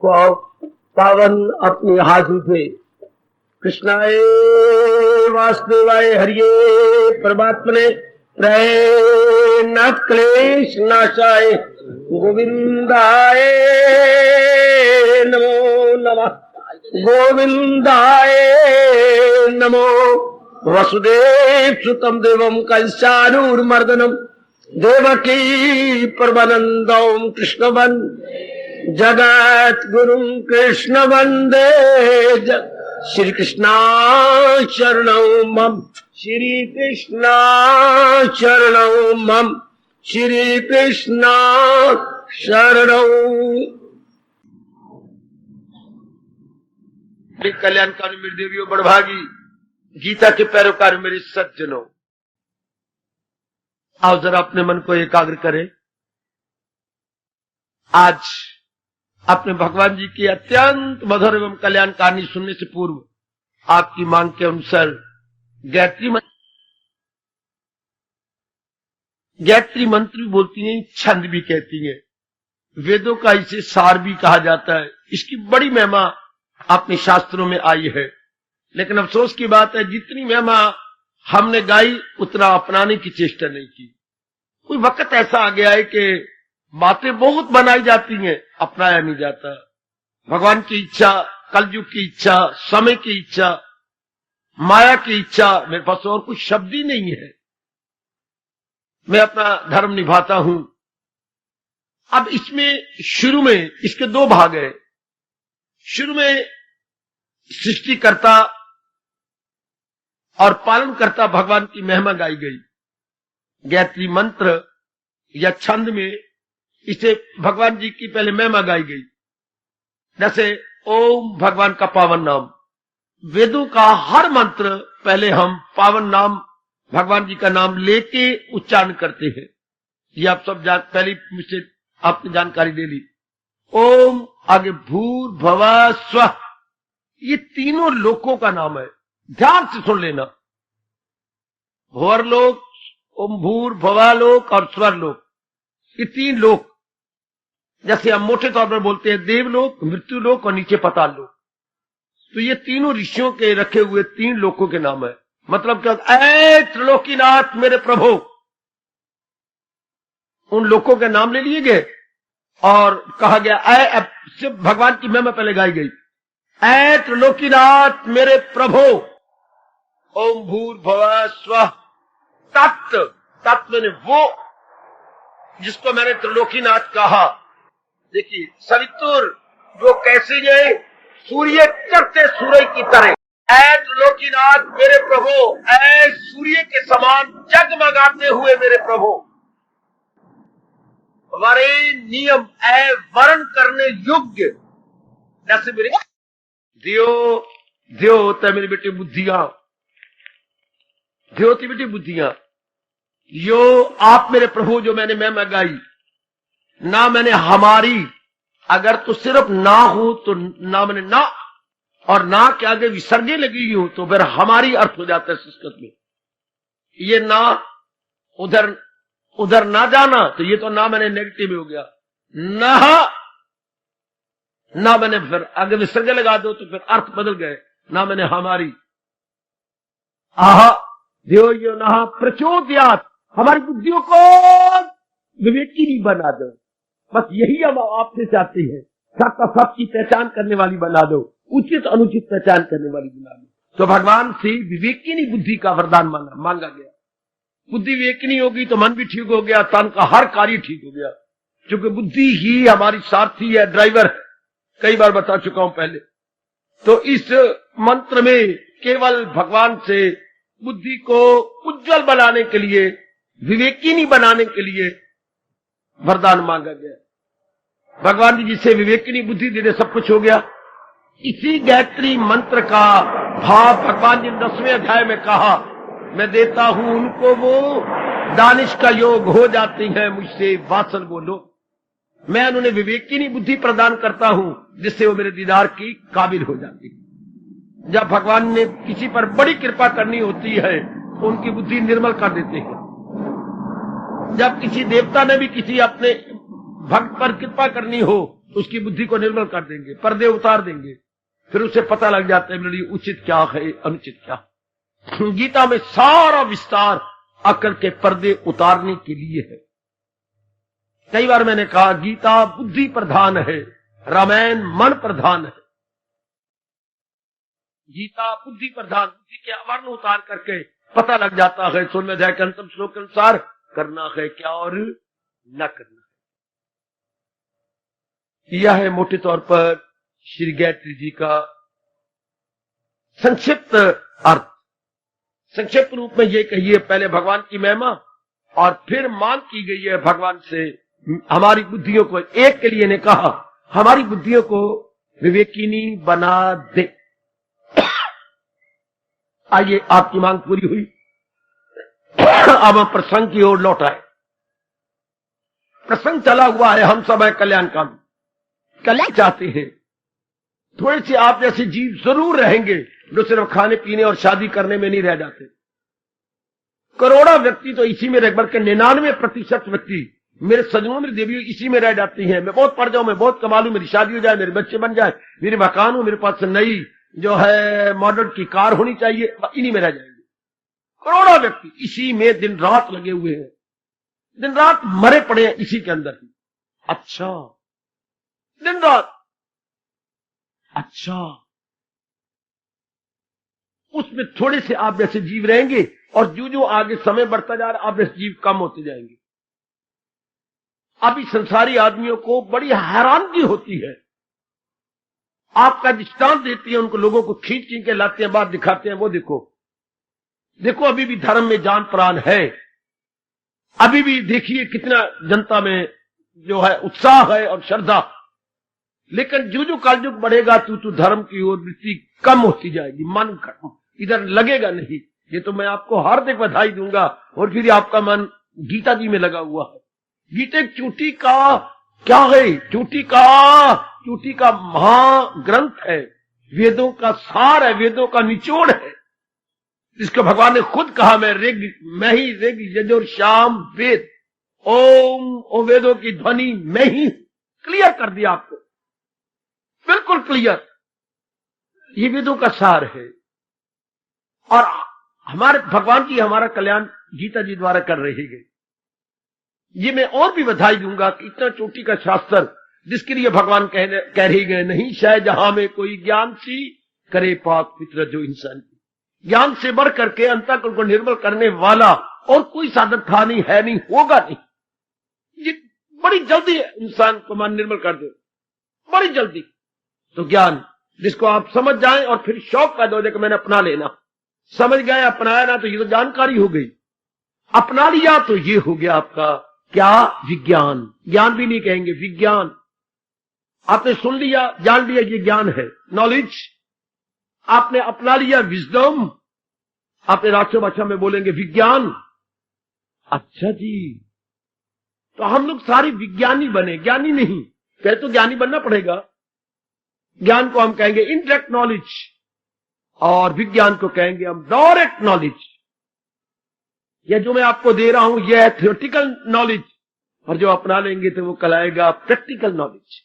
को पावन अपने हाथों से कृष्णाय वासुदेवाय हरिये परमात्मने न क्लेश नाशाय गोविंदाय नमो नमः गोविंदाय नमो वसुदेव सुतम देवम कंसानूर्मर्दनम देवकी परमानंदम कृष्णवन जगत गुरु कृष्ण वंदे श्री कृष्णा शरणं मम श्री कृष्णा शरणं मम श्री कृष्णा शरणं। कल्याणकारी मेरी देवियों बड़भागी गीता के पैरोकार मेरे सज्जनों, आओ जरा अपने मन को एकाग्र करें। आज अपने भगवान जी की अत्यंत मधुर एवं कल्याणकारी सुनने से पूर्व आपकी मांग के अनुसार गायत्री मंत्र भी बोलती हैं, छंद भी कहती हैं। वेदों का इसे सार भी कहा जाता है। इसकी बड़ी महिमा अपने शास्त्रों में आई है, लेकिन अफसोस की बात है जितनी महिमा हमने गाई उतना अपनाने की चेष्टा नहीं की। कोई वक्त ऐसा आ गया है कि बातें बहुत बनाई जाती हैं, अपनाया नहीं जाता। भगवान की इच्छा, कलयुग की इच्छा, समय की इच्छा, माया की इच्छा, मेरे पास और कुछ शब्द ही नहीं है। मैं अपना धर्म निभाता हूं। अब इसमें शुरू में इसके दो भाग है। शुरू में सृष्टिकर्ता और पालनकर्ता भगवान की महिमा गाई गई। गायत्री मंत्र या छंद में इसे भगवान जी की पहले महिमा गाई गई। जैसे ओम भगवान का पावन नाम, वेदों का हर मंत्र पहले हम पावन नाम भगवान जी का नाम लेके उच्चारण करते हैं। ये आप सब पहले मुझसे आपने जानकारी ले ली। ओम आगे भूर भवा स्व, ये तीनों लोकों का नाम है। ध्यान से सुन लेना। भुवरलोक, ओम भूर भवालोक और स्वरलोक, ये तीन लोक। जैसे हम मोटे तौर पर बोलते हैं देवलोक, मृत्युलोक और नीचे पाताल लोक। तो ये तीनों ऋषियों के रखे हुए तीन लोकों के नाम है। मतलब क्या? ऐ त्रिलोकीनाथ मेरे प्रभु, उन लोकों के नाम ले लिए गए और कहा गया ऐ, सिर्फ भगवान की महिमा पहले गाई गई। ऐ त्रिलोकीनाथ मेरे प्रभु, ओम भूर भुवः स्वः तत्व। तत्व ने वो जिसको मैंने त्रिलोकीनाथ कहा। देखिए सवितुर वो कैसे गए? सूर्य चढ़ते सूर्य की तरह। ऐ त्रिलोकीनाथ मेरे प्रभु, ऐ सूर्य के समान जगमगाते हुए मेरे प्रभु। वरे नियम, ऐ वर्ण करने योग्य। जैसे मेरे दियो होता है मेरी बेटी बुद्धियां, दियो होती बेटी बुद्धियां। यो आप मेरे प्रभु जो मैंने महिमा गाई, ना मैंने हमारी, अगर तो सिर्फ ना हो तो ना मैंने ना, और ना के आगे विसर्गे लगी हो तो फिर हमारी अर्थ हो जाता है संस्कृत में। ये ना उधर ना जाना, तो ये तो ना मैंने नेगेटिव हो गया। ना मैंने फिर आगे विसर्ग लगा दो तो फिर अर्थ बदल गए। ना मैंने हमारी। आहा ध्यो यो ना प्रचोदयात, हमारी बुद्धियों को विवेकी नहीं बना दो। बस यही हम आपसे चाहते हैं। सबका सबकी पहचान करने वाली बना दो, उचित अनुचित पहचान करने वाली बना दो। तो भगवान से विवेकिनी बुद्धि का वरदान मांगा गया। बुद्धि विवेकिनी होगी तो मन भी ठीक हो गया, तन का हर कार्य ठीक हो गया। क्योंकि बुद्धि ही हमारी सारथी है, ड्राइवर है। कई बार बता चुका हूं पहले। तो इस मंत्र में केवल भगवान से बुद्धि को उज्जवल बनाने के लिए, विवेकिनी बनाने के लिए वरदान मांगा गया। भगवान जी जिसे विवेकिनी बुद्धि दे दे सब कुछ हो गया। इसी गायत्री मंत्र का भाव भगवान जी 10वें अध्याय में कहा, मैं देता हूं उनको वो दानिश का योग हो जाती है मुझसे वासल वो लोग। मैं उन्हें विवेकिनी बुद्धि प्रदान करता हूं जिससे वो मेरे दीदार की काबिल हो जाती है। जब भगवान ने किसी पर बड़ी कृपा करनी होती है तो उनकी बुद्धि निर्मल कर देते हैं। जब किसी देवता ने भी किसी अपने भक्त पर कृपा करनी हो उसकी बुद्धि को निर्मल कर देंगे, पर्दे उतार देंगे। फिर उसे पता लग जाता है मेरे लिए उचित क्या है, अनुचित क्या। गीता में सारा विस्तार अकल के पर्दे उतारने के लिए है। कई बार मैंने कहा गीता बुद्धि प्रधान है, रामायण मन प्रधान है। गीता बुद्धि प्रधान, बुद्धि के आवरण उतार करके पता लग जाता है 16वें अध्याय के अंतिम श्लोक के अनुसार करना है क्या और न करना है। यह है मोटे तौर पर श्री गायत्री जी का संक्षिप्त अर्थ। संक्षिप्त रूप में ये कहिए, पहले भगवान की महिमा और फिर मांग की गई है भगवान से हमारी बुद्धियों को, एक के लिए ने कहा हमारी बुद्धियों को विवेकिनी बना दे। आइए, आपकी मांग पूरी हुई, अब हम प्रसंग की ओर लौट आए। प्रसंग चला हुआ है, हम सब है कल्याण का, कल्याण चाहते हैं। थोड़े से आप जैसे जीव जरूर रहेंगे जो सिर्फ खाने पीने और शादी करने में नहीं रह जाते। करोड़ों व्यक्ति तो इसी में रह, बल्कि 99% व्यक्ति, मेरे सजनों मेरी देवियों, इसी में रह जाती हैं। मैं बहुत पढ़ जाऊं, मैं बहुत कमा लूं, मेरी शादी हो जाए, मेरे बच्चे बन जाए, मेरे मकान हो, मेरे पास नई जो है मॉडल की कार होनी चाहिए, इन्हीं में रह जाएंगे। करोड़ों व्यक्ति इसी में दिन रात लगे हुए हैं, दिन रात मरे पड़े हैं इसी के अंदर ही। अच्छा, दिन रात, अच्छा, उसमें थोड़े से आप जैसे जीव रहेंगे और जो जो आगे समय बढ़ता जा रहा है आप जैसे जीव कम होते जाएंगे। अभी संसारी आदमियों को बड़ी हैरानगी होती है। आपका दृष्टांत देती है, उनको लोगों को खींच खींच के लाते हैं, बात दिखाते हैं, वो देखो देखो अभी भी धर्म में जान प्राण है। अभी भी देखिए कितना जनता में जो है उत्साह है और श्रद्धा। लेकिन जो जो कालयुग बढ़ेगा तू धर्म की ओर वृत्ति कम होती जाएगी, मन कम, इधर लगेगा नहीं। ये तो मैं आपको हार्दिक बधाई दूंगा। और फिर आपका मन गीता जी में लगा हुआ है। गीता एक चोटी का क्या है, चोटी का महाग्रंथ है, वेदों का सार है, वेदों का निचोड़ है, जिसको भगवान ने खुद कहा मैं ही ऋग यजुर शाम वेद, ओम वेदों की ध्वनि मैं ही। क्लियर कर दिया आपको, बिल्कुल क्लियर। ये वेदों का सार है और हमारे भगवान जी हमारा कल्याण गीता जी द्वारा कर रहे हैं। ये मैं और भी बधाई दूंगा कि इतना चोटी का शास्त्र, जिसके लिए भगवान कह रहे गए, नहीं शायद जहां में कोई ज्ञान सी करे पाक फित्र जो इंसान की। ज्ञान से बढ़ करके अंतःकरण को निर्मल करने वाला और कोई साधन था नहीं, है नहीं, होगा नहीं। ये बड़ी जल्दी इंसान को मन निर्मल कर दे, बड़ी जल्दी। तो ज्ञान जिसको आप समझ जाएं और फिर शौक पैदा हो जाए कि मैंने अपना लेना, समझ गए, अपनाया ना तो ये तो जानकारी हो गई, अपना लिया तो ये हो गया आपका क्या, विज्ञान। ज्ञान भी नहीं कहेंगे, विज्ञान। आपने सुन लिया, जान लिया, ये ज्ञान है, नॉलेज। आपने अपना लिया, विजडम। आपने राष्ट्रीय भाषा में बोलेंगे विज्ञान। अच्छा जी, तो हम लोग सारे विज्ञानी बने, ज्ञानी नहीं। कहे तो ज्ञानी बनना पड़ेगा। ज्ञान को हम कहेंगे इनडायरेक्ट नॉलेज और विज्ञान को कहेंगे हम डायरेक्ट नॉलेज। यह जो मैं आपको दे रहा हूं यह है थियोरेटिकल नॉलेज, और जो अपना लेंगे तो वो कहलाएगा प्रैक्टिकल नॉलेज।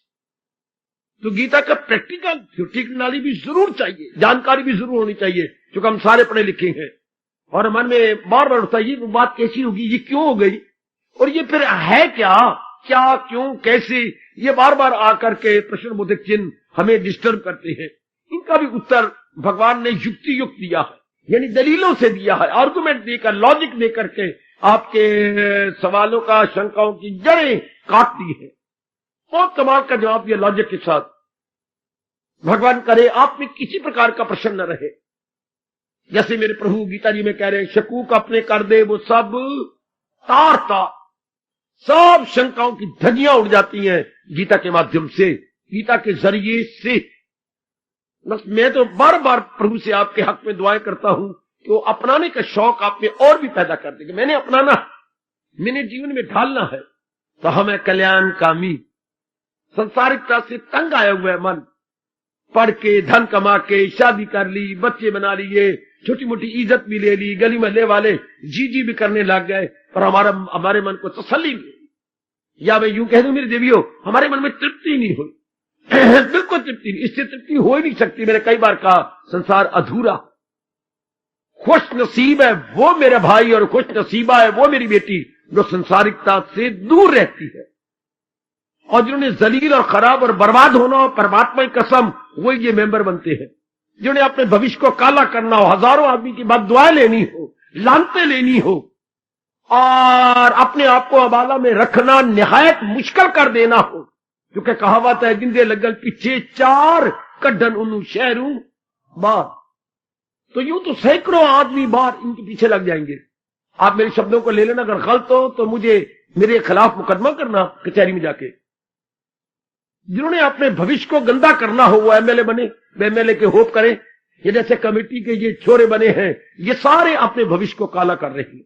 तो गीता का प्रैक्टिकल थियोरेटिकल नॉलेज भी जरूर चाहिए, जानकारी भी जरूर होनी चाहिए, क्योंकि हम सारे पढ़े लिखे हैं। और मन में बार बार उठता है ये बात कैसी होगी, ये क्यों हो गई, और ये फिर है क्या, क्या, क्यों, कैसे, ये बार बार आकर के प्रश्नबोधक चिन्ह हमें डिस्टर्ब करते हैं। इनका भी उत्तर भगवान ने युक्ति युक्त दिया है, यानी दलीलों से दिया है, आर्गुमेंट देकर, लॉजिक देकर के आपके सवालों का, शंकाओं की जड़ें काट दी है। बहुत कमाल का जवाब दिया लॉजिक के साथ। भगवान करे आप में किसी प्रकार का प्रश्न न रहे। जैसे मेरे प्रभु गीता जी में कह रहे हैं, शकूक अपने कर दे वो सब तार तार, सब शंकाओं की धज्जियां उड़ जाती हैं गीता के माध्यम से, गीता के जरिए से। बस मैं तो बार बार प्रभु से आपके हक में दुआएं करता हूं कि वो अपनाने का शौक आप में और भी पैदा कर दे कि मैंने अपनाना, मैंने जीवन में ढालना है। तो हमें कल्याणकामी, संसारिकता से तंग आया हुआ है मन, पढ़ के, धन कमा के, शादी कर ली, बच्चे बना लिए, छोटी मोटी इज्जत भी ले ली, गली महल्ले वाले जी भी करने लग गए, पर हमारे मन को तसल्ली नहीं। या मैं यूं कह दूं मेरी देवियों, हमारे मन में तृप्ति नहीं हुई। बिल्कुल तृप्ति नहीं, इससे तृप्ति हो ही नहीं सकती। मैंने कई बार कहा संसार अधूरा। खुश नसीब है वो मेरे भाई और खुश नसीबा है वो मेरी बेटी जो संसारिकता से दूर रहती है, और जिन्होंने जलील और खराब और बर्बाद होना हो, परमात्मा की कसम, वो ये मेंबर बनते हैं। जिन्हें अपने भविष्य को काला करना हो, हजारों आदमी की बात दुआएं लेनी हो, लानते लेनी हो, और अपने आप को अबाला में रखना निहायत मुश्किल कर देना हो, क्योंकि कहावत है जिंदे लगल पीछे चार कड्डन उन्नू शहरू बार। तो यूं तो सैकड़ों आदमी बार इनके पीछे लग जाएंगे। आप मेरे शब्दों को ले लेना, अगर गलत हो तो मुझे मेरे खिलाफ मुकदमा करना कचहरी में जाके। जिन्होंने अपने भविष्य को गंदा करना हो वो एमएलए बने, वे एमएलए के होप करें, ये जैसे कमेटी के ये छोरे बने हैं, ये सारे अपने भविष्य को काला कर रहे हैं।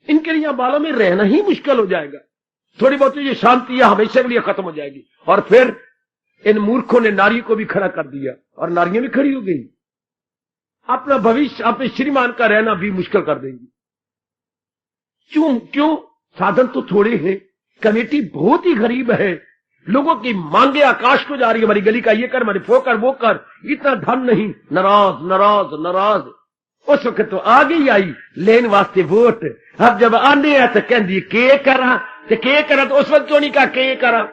इनके लिए बालों में रहना ही मुश्किल हो जाएगा। थोड़ी बहुत ये शांति हमेशा के लिए खत्म हो जाएगी। और फिर इन मूर्खों ने नारी को भी खड़ा कर दिया और नारियां भी खड़ी हो गई। अपना भविष्य अपने श्रीमान का रहना भी मुश्किल कर देंगी। क्यों? साधन तो थोड़े हैं, कमेटी बहुत ही गरीब है, लोगों की मांगे आकाश को जा रही है, हमारी गली का ये कर, हमारे वो कर, वो कर, इतना धन नहीं, नाराज नाराज नाराज। उस वक्त तो आ गई आई लेन वास्ते वोट। अब जब आने है तो कहती के करा, तो उस वक्त क्यों नहीं कहा के करा?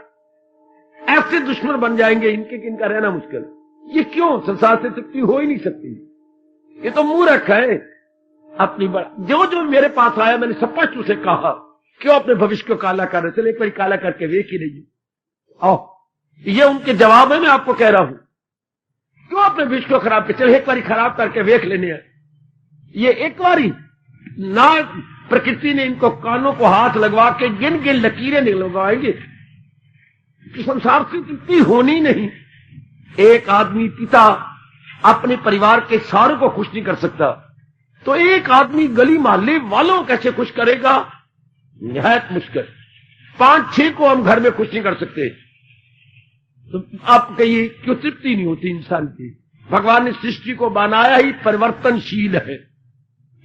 ऐसे दुश्मन बन जाएंगे इनके कि इनका रहना मुश्किल। ये क्यों? संसार से तृप्ति हो ही नहीं सकती। ये तो मूर्ख है अपनी जो जो मेरे पास आया मैंने स्पष्ट उसे कहा, क्यों अपने भविष्य को काला कर रहे? चले एक बार काला करके वेख ही नहीं। आओ, ये उनके जवाब है, मैं आपको कह रहा हूं। क्यों अपने भविष्य को खराब कर? चले एक बार खराब करके वेख लेने हैं। ये एक बारी ना प्रकृति ने इनको कानों को हाथ लगवा के गिन गिन लकीरें निकलवाएंगे कि संसार से तृप्ति होनी नहीं। एक आदमी पिता अपने परिवार के सारों को खुश नहीं कर सकता, तो एक आदमी गली मोहल्ले वालों को कैसे खुश करेगा? निहायत मुश्किल। 5-6 को हम घर में खुश नहीं कर सकते। तो आप कहिए क्यों तृप्ति नहीं होती इंसान की? भगवान ने सृष्टि को बनाया ही परिवर्तनशील है।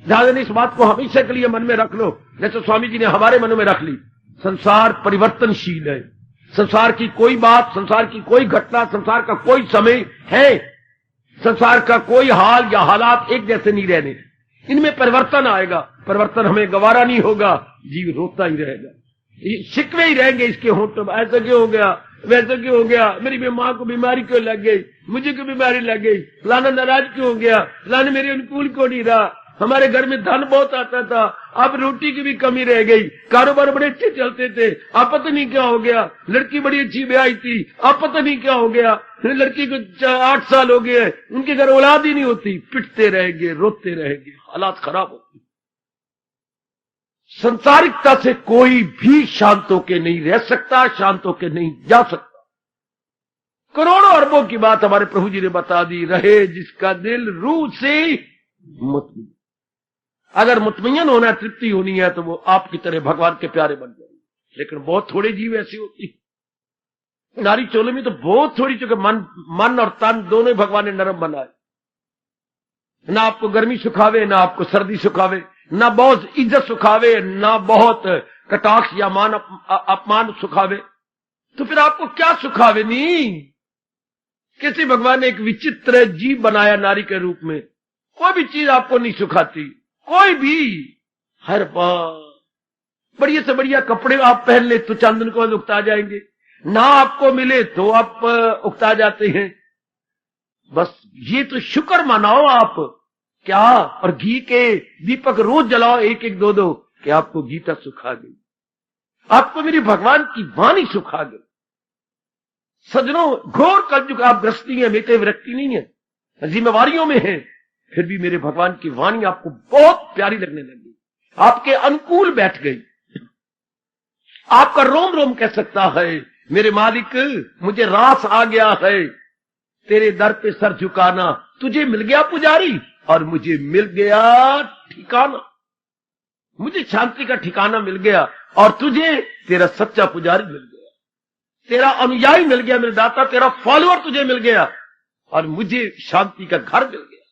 ध्यान इस बात को हमेशा के लिए मन में रख लो, जैसे स्वामी जी ने हमारे मनों में रख ली। संसार परिवर्तनशील है। संसार की कोई बात, संसार की कोई घटना, संसार का कोई समय है, संसार का कोई हाल या हालात एक जैसे नहीं रहने। इनमें परिवर्तन आएगा। परिवर्तन हमें गवारा नहीं होगा, जीव रोता ही रहेगा, शिकवे ही रहेंगे इसके होंठों में। ऐसा क्यों हो गया, वैसा क्यों हो गया, मेरी मां को बीमारी क्यों लग गई, मुझे क्यों बीमारी लग गई, फलाना नाराज क्यों हो गया, फलाना मेरे अनुकूल क्यों नहीं रहा, हमारे घर में धन बहुत आता था, अब रोटी की भी कमी रह गई, कारोबार बड़े अच्छे चलते थे, अब पता नहीं क्या हो गया, लड़की बड़ी अच्छी ब्याही थी, अब पता नहीं क्या हो गया, लड़की को 8 साल हो गए, उनके घर औलाद ही नहीं होती। पिटते रहेंगे, रोते रहेंगे, हालात खराब होती। संसारिकता से कोई भी शांत होके नहीं रह सकता, शांत होके नहीं जा सकता। करोड़ों अरबों की बात हमारे प्रभु जी ने बता दी, रहे जिसका दिल रूह से मुतमईन। अगर मुतमईन होना, तृप्ति होनी है, तो वो आपकी तरह भगवान के प्यारे बन जाएंगे। लेकिन बहुत थोड़े जीव ऐसी होती। नारी चोले में तो बहुत थोड़ी, चूंकि मन और तन दोनों भगवान ने नरम बनाए। ना आपको गर्मी सुखावे, ना आपको सर्दी सुखावे, ना बहुत इज्जत सुखावे, ना बहुत कटाक्ष या मान अपमान सुखावे। तो फिर आपको क्या सुखावे? नहीं, किसी भगवान ने एक विचित्र जीव बनाया नारी के रूप में। कोई भी चीज आपको नहीं सुखाती, कोई भी। हर बार बढ़िया से बढ़िया कपड़े आप पहन ले तो चांदन को उकता जाएंगे, ना आपको मिले तो आप उकता जाते हैं। बस ये तो शुक्र मनाओ आप क्या, और घी के दीपक रोज जलाओ 1-1, 2-2, कि आपको गीता सुखा गई, आपको मेरी भगवान की वाणी सुखा गई। सजनों, घोर कलयुग आप ग्रस्ती है, मेरे विरक्ति नहीं है, जिम्मेवारियों में है, फिर भी मेरे भगवान की वाणी आपको बहुत प्यारी लगने लगी, आपके अनुकूल बैठ गई। आपका रोम रोम कह सकता है, मेरे मालिक मुझे रास आ गया है, तेरे दर पे सर झुकाना, तुझे मिल गया पुजारी और मुझे मिल गया ठिकाना, मुझे शांति का ठिकाना मिल गया और तुझे तेरा सच्चा पुजारी मिल गया, तेरा अनुयायी मिल गया मेरे दाता, तेरा फॉलोअर तुझे मिल गया और मुझे शांति का घर मिल गया,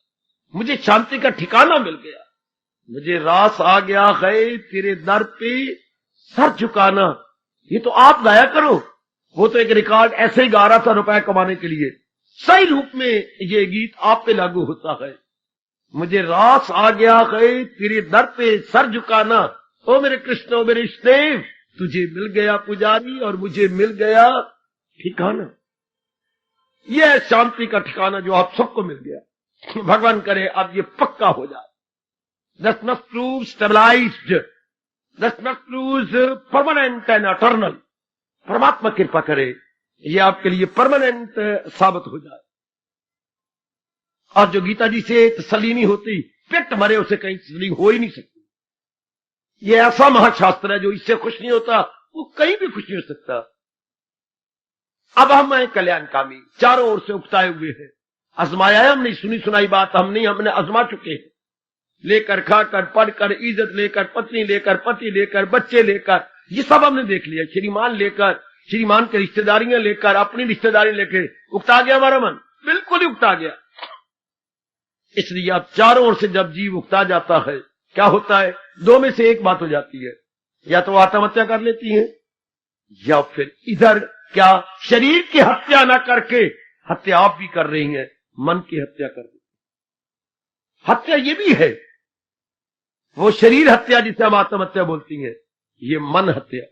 मुझे शांति का ठिकाना मिल गया, मुझे रास आ गया है तेरे दर पे सर झुकाना। ये तो आप गाया करो, वो तो एक रिकॉर्ड ऐसे ही गा रहा था रुपए कमाने के लिए। सही रूप में ये गीत आप पे लागू होता है। मुझे रास आ गया है तेरे दर पे सर झुकाना, ओ मेरे कृष्ण ओ मेरे इष्टदेव, तुझे मिल गया पुजारी और मुझे मिल गया ठिकाना। यह है शांति का ठिकाना जो आप सबको मिल गया। भगवान करे अब ये पक्का हो जाए। That must prove stabilized. That must prove permanent and eternal. परमात्मा कृपा करे ये आपके लिए परमानेंट साबित हो जाए। और जो गीता जी से तसल्ली नहीं होती, पेट मरे उसे कहीं तसल्ली हो ही नहीं सकती। ये ऐसा महाशास्त्र है जो इससे खुश नहीं होता वो कहीं भी खुश नहीं हो सकता। अब हम हैं कल्याणकामी, चारों ओर से उकताए हुए हैं। आजमाया है हमने, सुनी सुनाई बात हमने आजमा चुके हैं। लेकर खाकर पढ़कर इज्जत लेकर पत्नी लेकर पति लेकर बच्चे लेकर ये सब हमने देख लिया। श्रीमान लेकर, श्रीमान की रिश्तेदारियां लेकर, अपनी रिश्तेदारी लेकर उकता गया हमारा मन, बिल्कुल ही उकता गया। इसलिए अब चारों ओर से जब जीव उकता जाता है क्या होता है, दो में से एक बात हो जाती है, या तो आत्महत्या कर लेती है या फिर इधर क्या शरीर की हत्या ना करके हत्या आप भी कर रही हैं, मन की हत्या कर रही। हत्या ये भी है, वो शरीर हत्या जिसे हम आत्महत्या बोलती हैं, ये मन हत्या।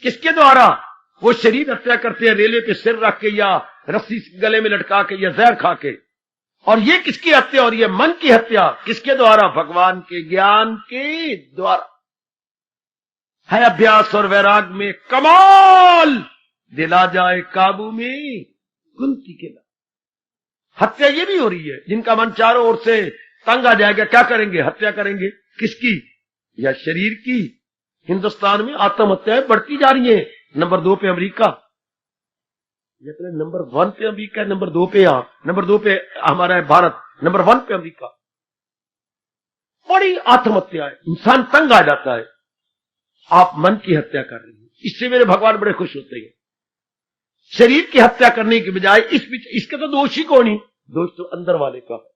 किसके द्वारा? वो शरीर हत्या करते हैं रेले पे सिर रख के या रस्सी गले में लटका के या जहर खा के। और ये किसकी हत्या? और ये मन की हत्या किसके द्वारा? भगवान के ज्ञान के द्वारा। है अभ्यास और वैराग में कमाल, दिला जाए काबू में कुंती के लाल। हत्या ये भी हो रही है, जिनका मन चारों ओर से तंग आ जाएगा क्या करेंगे? हत्या करेंगे। किसकी? या शरीर की। हिंदुस्तान में आत्महत्याएं बढ़ती जा रही हैं। नंबर 2 पे अमेरिका, नंबर 1 पे अमेरिका, नंबर 2 पे नंबर 2 पे हमारा है भारत, नंबर 1 पे अमेरिका। बड़ी आत्महत्या है, इंसान तंग आ जाता है। आप मन की हत्या कर रही हैं, इससे मेरे भगवान बड़े खुश होते हैं। शरीर की हत्या करने के बजाय इसके तो दोषी कौन ही? दोष तो अंदर वाले का है,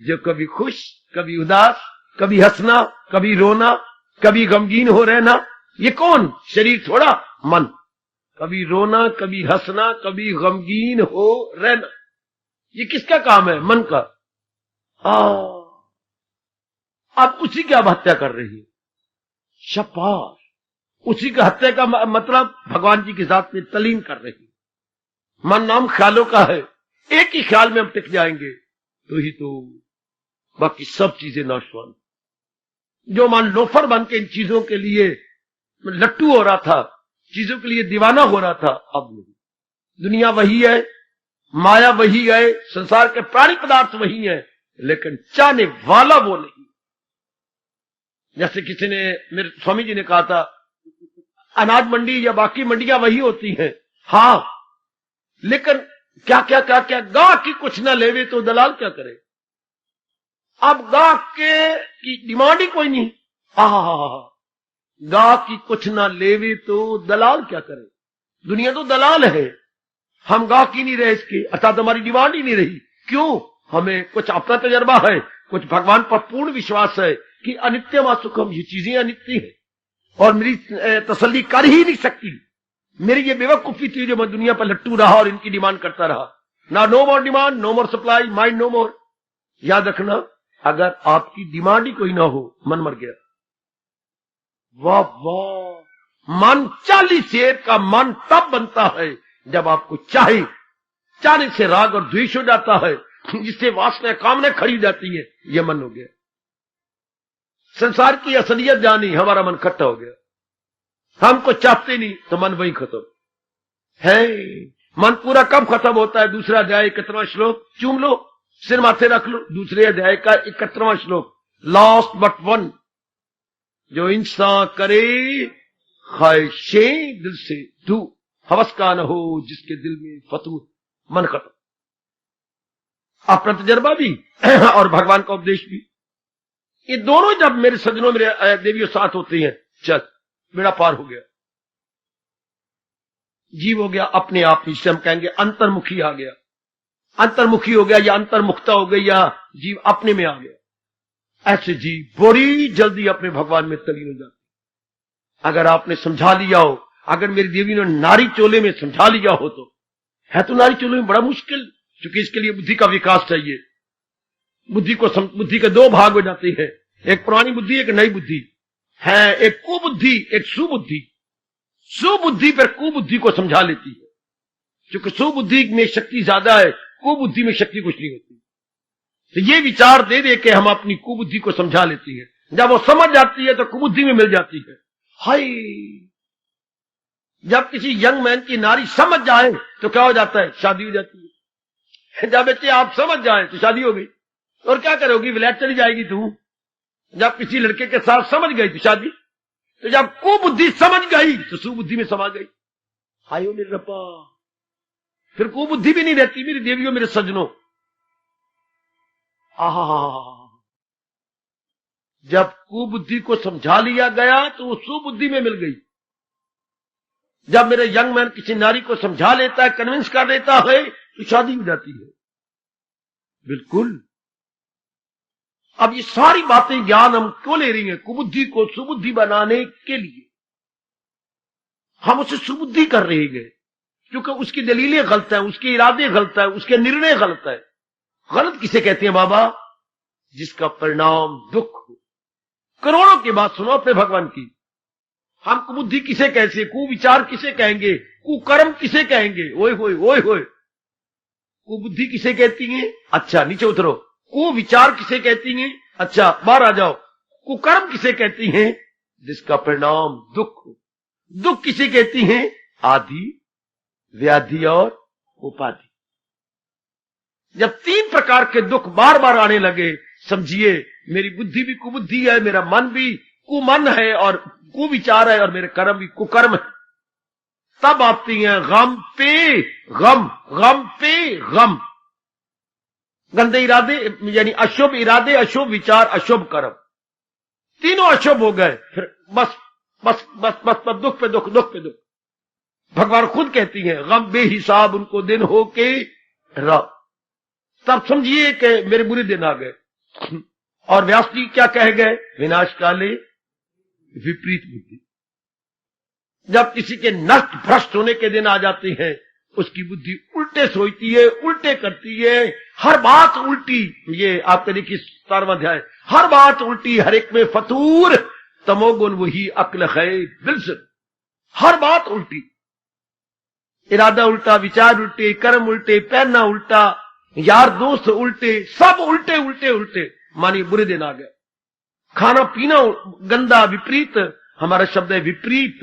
जो कभी खुश कभी उदास, कभी हंसना कभी रोना, कभी गमगीन हो रहना। ये कौन? शरीर थोड़ा, मन। कभी रोना कभी हंसना कभी गमगीन हो रहना, ये किसका काम है? मन का। आप उसी की आप हत्या कर रही है। शाबाश, उसी का हत्या का मतलब भगवान जी के साथ में तलीन कर रही है। मन नाम ख्यालों का है, एक ही ख्याल में हम टिक जाएंगे तो ही तो बाकी सब चीजें नाशवान। जो मन लोफर बन के इन चीजों के लिए लट्टू हो रहा था, चीजों के लिए दीवाना हो रहा था, अब नहीं। दुनिया वही है, माया वही है, संसार के प्राणी पदार्थ वही है, लेकिन चाहने वाला वो नहीं। जैसे किसी ने, मेरे स्वामी जी ने कहा था, अनाज मंडी या बाकी मंडियां वही होती हैं, हाँ, लेकिन क्या क्या क्या क्या गाह की कुछ ना लेवे तो दलाल क्या करे? अब गाह के की डिमांड ही कोई नहीं। गाह की कुछ ना लेवे तो दलाल क्या करे? दुनिया तो दलाल है, हम गाह की नहीं रहे इसकी, अर्थात हमारी डिमांड ही नहीं रही। क्यों? हमें कुछ अपना तजर्बा है, कुछ भगवान पर पूर्ण विश्वास है कि अनित्य व सुखम, ये चीजें अनित्य है और मेरी तसल्ली कर ही नहीं सकती। मेरी ये बेवकूफी थी जो मैं दुनिया पर लट्टू रहा और इनकी डिमांड करता रहा। ना, नो मोर डिमांड, नो मोर सप्लाई, माइंड नो मोर। याद रखना, अगर आपकी डिमांड ही कोई ना हो, मन मर गया। वाह वाह, मन 40 शेर का मन तब बनता है जब आपको चाहे, चाहने से राग और द्वेष हो जाता है, जिससे वासना कामना खड़ी हो जाती है, यह मन हो गया। संसार की असलियत जानी, हमारा मन खट्टा हो गया। हमको चाहते नहीं तो मन वही खत्म है। मन पूरा कब खत्म होता है? दूसरा अध्याय 31वां श्लोक चूम लो, सिर माथे रख लो। दूसरे अध्याय का 31वां श्लोक, लास्ट बट वन, जो इंसान करे ख्वाहिशे दिल से तू, हवस का न हो जिसके दिल में फतूर। मन खत्म। अपना तजर्बा भी और भगवान का उपदेश भी, ये दोनों जब मेरे सज्जनों मेरे देवियों साथ होते हैं, चल बेड़ा पार हो गया। जीव हो गया अपने आप, जिसे हम कहेंगे अंतर्मुखी आ गया। अंतर्मुखी हो गया या अंतर्मुखता हो गई, या जीव अपने में आ गया। ऐसे जीव बड़ी जल्दी अपने भगवान में तलीन हो जाते। अगर आपने समझा लिया हो, अगर मेरी देवी ने नारी चोले में समझा लिया हो तो है तो नारी चोले में बड़ा मुश्किल, क्योंकि इसके लिए बुद्धि का विकास चाहिए। बुद्धि के दो भाग हो जाते हैं, एक पुरानी बुद्धि, एक नई बुद्धि है, एक कुबुद्धि, एक सुबुद्धि। सुबुद्धि पर कुबुद्धि को समझा लेती है, क्योंकि सुबुद्धि में शक्ति ज्यादा है, कुबुद्धि में शक्ति कुछ नहीं होती। तो ये विचार दे दे के हम अपनी कुबुद्धि को समझा लेती है। जब वो समझ जाती है तो कुबुद्धि में मिल जाती है। हाय, जब किसी यंग मैन की नारी समझ जाए तो क्या हो जाता है? शादी हो जाती है। जब बच्चे आप समझ जाए तो शादी हो गई। और क्या करोगी? विलायत चली जाएगी तू। जब किसी लड़के के साथ समझ गई तो शादी। तो जब कुबुद्धि समझ गई तो सुबुद्धि में समा गई। हाय मेरे रब्बा, फिर कुबुद्धि भी नहीं रहती मेरी देवियों, मेरे सजनों। जब कुबुद्धि को समझा लिया गया तो वो सुबुद्धि में मिल गई। जब मेरे यंग मैन किसी नारी को समझा लेता है, कन्विंस कर देता है, तो शादी हो जाती है। बिल्कुल। अब ये सारी बातें ज्ञान हम क्यों ले रही हैं? कुबुद्धि को सुबुद्धि बनाने के लिए हम उसे सुबुद्धि कर रहे हैं, क्योंकि उसकी दलीलें गलत है, उसके इरादे गलत है, उसके निर्णय गलत है। गलत किसे कहते हैं बाबा? जिसका परिणाम दुख हो। करोड़ों की बात सुनो अपने भगवान की। हम कुबुद्धि किसे कहते, कुविचार किसे कहेंगे, कुकर्म किसे कहेंगे? ओए होए ओए होए। कुबुद्धि किसे कहती है? अच्छा नीचे उतरो। कुविचार किसे कहती हैं? अच्छा बाहर आ जाओ। कुकर्म किसे कहती हैं? जिसका परिणाम दुख हो। दुख किसे कहती हैं? आदि, व्याधि और उपाधि। जब तीन प्रकार के दुख बार बार आने लगे, समझिए मेरी बुद्धि भी कुबुद्धि है, मेरा मन भी कुमन है और कुविचार है, और मेरे कर्म भी कुकर्म है। तब आती हैं गम पे गम, गम पे गम। गंदे इरादे यानी अशुभ इरादे, अशुभ विचार, अशुभ कर्म, तीनों अशुभ हो गए। फिर बस बस बस बस बस दुख पे दुख, दुख पे दुख। भगवान खुद कहती हैं गम बेहिसाब उनको दिन हो के रात। तब समझिए कि मेरे बुरे दिन आ गए। और व्यास जी क्या कह गए? विनाश काले विपरीत बुद्धि। जब किसी के नष्ट भ्रष्ट होने के दिन आ जाते हैं, उसकी बुद्धि उल्टे सोचती है, उल्टे करती है, हर बात उल्टी। ये आपके देखिए 17वां अध्याय, हर बात उल्टी, हर एक में फतूर, तमोगुण वही अक्ल है दिल से। हर बात उल्टी, इरादा उल्टा, विचार उल्टे, कर्म उल्टे, पहनना उल्टा, यार दोस्त उल्टे, सब उल्टे उल्टे उल्टे। मानिए बुरे दिन आ गए। खाना पीना गंदा, विपरीत। हमारा शब्द है विपरीत,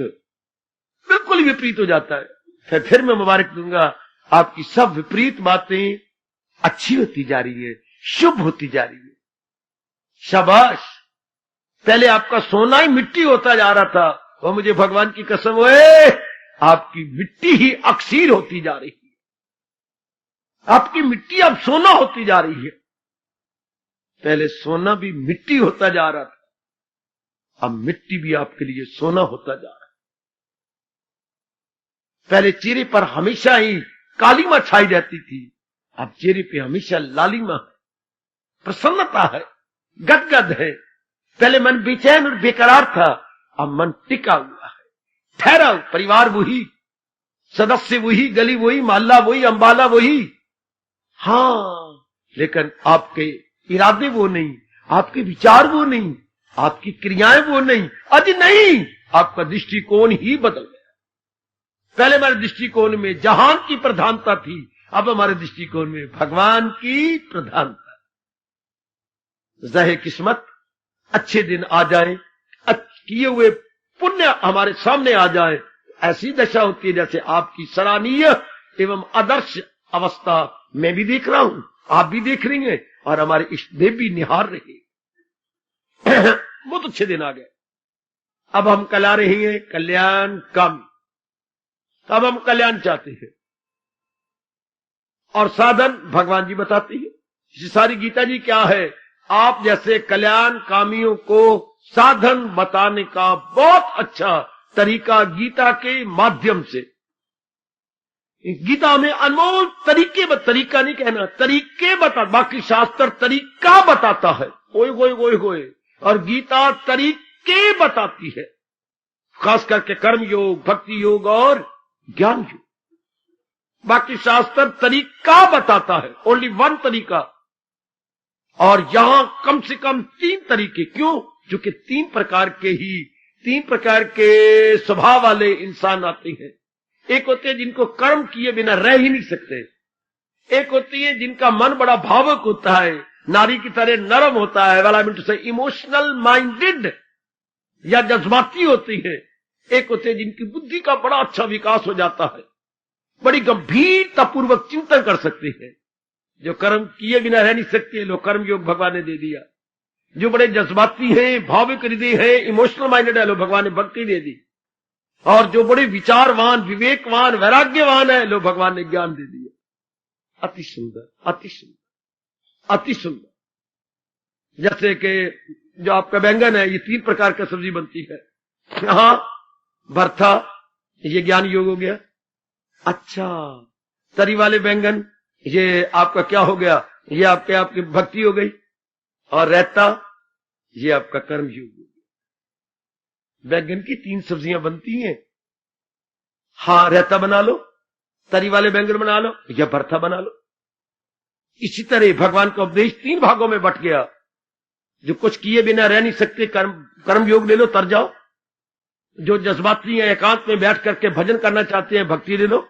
बिल्कुल ही विपरीत हो जाता है। फिर मैं मुबारक दूंगा, आपकी सब विपरीत बातें अच्छी होती जा रही है, शुभ होती जा रही है। शाबाश। पहले आपका सोना ही मिट्टी होता जा रहा था, वो मुझे भगवान की कसम है, आपकी मिट्टी ही अक्सीर होती जा रही है। आपकी मिट्टी अब सोना होती जा रही है। पहले सोना भी मिट्टी होता जा रहा था, अब मिट्टी भी आपके लिए सोना होता जा रहा है। पहले चेहरे पर हमेशा ही कालीमा छाई रहती थी, अब चेहरे पे हमेशा लालिमा है, प्रसन्नता है, गदगद है। पहले मन बेचैन और बेकरार था, अब मन टिका हुआ है, ठहरा। परिवार वही, सदस्य वही, गली वही, मोहल्ला वही, अंबाला वही। हाँ, लेकिन आपके इरादे वो नहीं, आपके विचार वो नहीं, आपकी क्रियाएं वो नहीं। अजी नहीं, आपका दृष्टिकोण ही बदल गया। पहले हमारे दृष्टिकोण में जहान की प्रधानता थी, अब हमारे दृष्टिकोण में भगवान की प्रधानता। ज़ाहिर किस्मत, अच्छे दिन आ जाए, किए हुए पुण्य हमारे सामने आ जाए, ऐसी दशा होती है जैसे आपकी सराहनीय एवं आदर्श अवस्था मैं भी देख रहा हूं, आप भी देख रही हैं, और हमारे इष्ट देव भी निहार रहे। बहुत अच्छे दिन आ गए। अब हम कला रहे हैं कल्याण कामी। अब हम कल्याण चाहते हैं, और साधन भगवान जी बताते हैं। ये सारी गीता जी क्या है? आप जैसे कल्याण कामियों को साधन बताने का बहुत अच्छा तरीका गीता के माध्यम से। गीता में अनमोल तरीका नहीं कहना, तरीके बता। बाकी शास्त्र तरीका बताता है, ओए गोए गोए गोए, और गीता तरीके बताती है। खास करके कर्म योग, भक्ति योग और ज्ञान योग। बाकी शास्त्र तरीका बताता है, ओनली वन तरीका, और यहां कम से कम 3 तरीके। क्यों? क्योंकि 3 प्रकार के स्वभाव वाले इंसान आते हैं। एक होते हैं जिनको कर्म किए बिना रह ही नहीं सकते, एक होती है जिनका मन बड़ा भावुक होता है, नारी की तरह नरम होता है, वाला मिनट से इमोशनल माइंडेड या जज्बाती होती है, एक होते हैं जिनकी बुद्धि का बड़ा अच्छा विकास हो जाता है, बड़ी गंभीरता पूर्वक चिंतन कर सकते हैं। जो कर्म किए बिना रह नहीं सकते, लो कर्म योग भगवान ने दे दिया। जो बड़े जज्बाती हैं, भावुक हृदय है, इमोशनल माइंडेड है, लो भगवान ने भक्ति दे दी। और जो बड़े विचारवान, विवेकवान, वैराग्यवान है, लो भगवान ने ज्ञान दे दिया। अति सुंदर, अति सुंदर, अति सुंदर। जैसे कि जो आपका बैंगन है, ये 3 प्रकार का सब्जी बनती है। हाँ, भरथा, ये ज्ञान योग हो गया। अच्छा, तरी वाले बैंगन, ये आपका क्या हो गया? ये आपकी भक्ति हो गई। और रायता, ये आपका कर्म योग हो गया। बैंगन की 3 सब्जियां बनती हैं। हाँ, रायता बना लो, तरी वाले बैंगन बना लो, या भरथा बना लो। इसी तरह भगवान का उपदेश 3 भागों में बट गया। जो कुछ किए बिना रह नहीं सकते, कर्म योग ले लो, तर जाओ। जो जज्बाती हैं, एकांत में बैठ करके भजन करना चाहते हैं, भक्ति ले लो।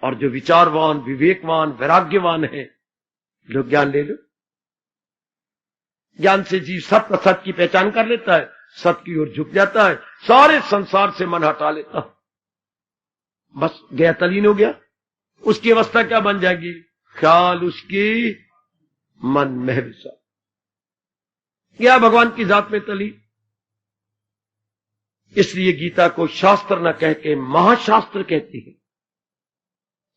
और जो विचारवान, विवेकवान, वैराग्यवान है, लोग ज्ञान ले लो। ज्ञान से जीव सत्य असत की पहचान कर लेता है, सत्य की ओर झुक जाता है, सारे संसार से मन हटा लेता है, बस गया तलीन हो गया। उसकी अवस्था क्या बन जाएगी? ख्याल उसकी मन में विसा गया, भगवान की जात में तली। इसलिए गीता को शास्त्र न कह के महाशास्त्र कहती है,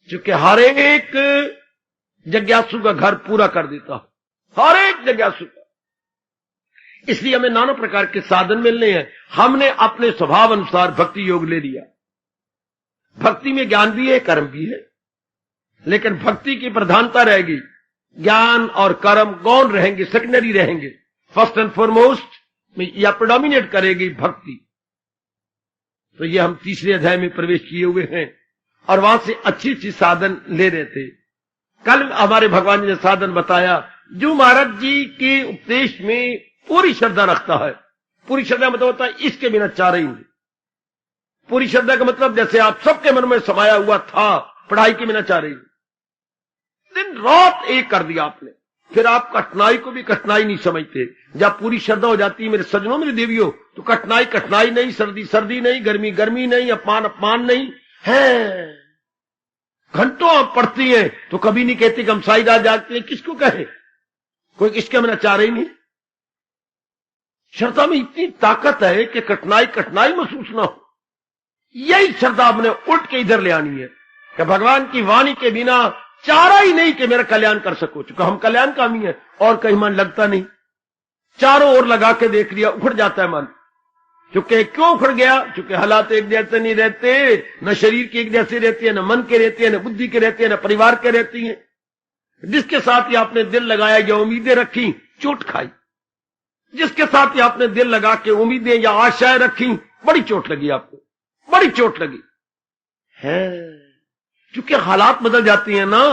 क्योंकि हर एक जिज्ञासु का घर पूरा कर देता है, हर एक जिज्ञासु का। इसलिए हमें नाना प्रकार के साधन मिलने हैं। हमने अपने स्वभाव अनुसार भक्ति योग ले लिया। भक्ति में ज्ञान भी है, कर्म भी है, लेकिन भक्ति की प्रधानता रहेगी। ज्ञान और कर्म गौण रहेंगे, सेकेंडरी रहेंगे। फर्स्ट एंड फॉरमोस्ट में या प्रेडोमिनेट करेगी भक्ति। तो ये हम 3रे अध्याय में प्रवेश किए हुए हैं और वहां से अच्छी साधन ले रहे थे। कल हमारे भगवान जी ने साधन बताया, जो महाराज जी के उपदेश में पूरी श्रद्धा रखता है। पूरी श्रद्धा मतलब होता है इसके बिना चारा ही नहीं। पूरी श्रद्धा का मतलब जैसे आप सबके मन में समाया हुआ था, पढ़ाई के बिना चारा ही नहीं। दिन रात एक कर दिया आपने, फिर आप कठिनाई को भी कठिनाई नहीं समझते। जब पूरी श्रद्धा हो जाती है मेरे सज्जनों, मेरी देवियों, तो कठिनाई कठिनाई नहीं, सर्दी सर्दी नहीं, गर्मी गर्मी नहीं, अपमान अपमान नहीं है। घंटों आप पढ़ती हैं तो कभी नहीं कहते कि हम साई रात जागते हैं। किसको कहे? कोई किसके बिना चारा ही नहीं। श्रद्धा में इतनी ताकत है कि कठिनाई कठिनाई महसूस ना हो। यही श्रद्धा आपने उल्ट के इधर ले आनी है कि भगवान की वाणी के बिना चारा ही नहीं कि मेरा कल्याण कर सको। चूंकि हम कल्याणकामी है और कहीं मन लगता नहीं, चारों ओर लगा के देख लिया, उखड़ जाता है मन। चूंकि क्यों उखड़ गया? चूंकि हालात एक जैसे नहीं रहते, न शरीर के एक जैसे रहते हैं, न मन के रहते हैं, न बुद्धि के रहते हैं, न परिवार के रहती हैं। जिसके साथ ही आपने दिल लगाया या उम्मीदें रखी, चोट खाई। जिसके साथ ही आपने दिल लगा के उम्मीदें या आशाएं रखी, बड़ी चोट लगी आपको, बड़ी चोट लगी है। क्योंकि हालात बदल जाती हैं ना,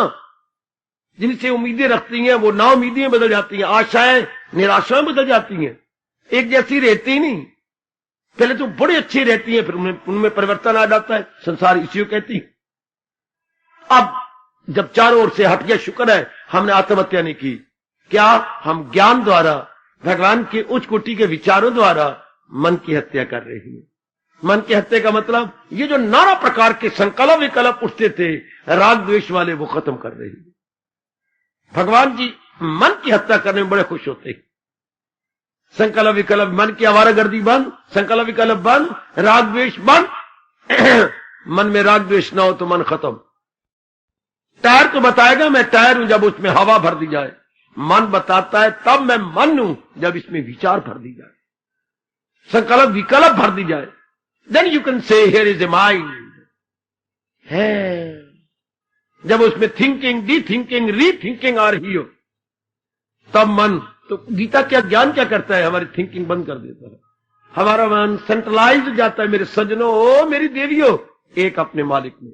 जिनसे उम्मीदें रखती हैं वो ना उम्मीदें बदल जाती हैं, आशाएं निराशाएं बदल जाती हैं, एक जैसी रहती ही नहीं। पहले तो बड़ी अच्छी रहती हैं, फिर उनमें परिवर्तन आ जाता है। संसार इसी को कहती है। अब जब चारों ओर से हट गया, शुक्र है हमने आत्महत्या नहीं की। क्या? हम ज्ञान द्वारा, भगवान के उच्च कोटि के विचारों द्वारा मन की हत्या कर रहे हैं। मन की हत्या का मतलब ये जो नाना प्रकार के संकल्प विकल्प उठते थे राग द्वेष वाले, वो खत्म कर रहे हैं। भगवान जी मन की हत्या करने में बड़े खुश होते हैं। संकल्प विकल्प, मन की आवारागर्दी बंद, संकल्प विकल्प बंद, राग द्वेष बंद। मन में राग द्वेष ना हो तो मन खत्म। टायर तो बताएगा मैं टायर हूं जब उसमें हवा भर दी जाए। मन बताता है तब मैं मन हूं जब इसमें विचार भर दी जाए, संकल्प विकल्प भर दी जाए। Then you can say here is a mind है। जब उसमें thinking, de thinking, rethinking आ रही हो, तब मन। तो गीता क्या ज्ञान क्या करता है? हमारी थिंकिंग बंद कर देता है। हमारा मन सेंट्रलाइज हो जाता है। मेरे सज्जनों, ओ मेरी देवियों, एक अपने मालिक में,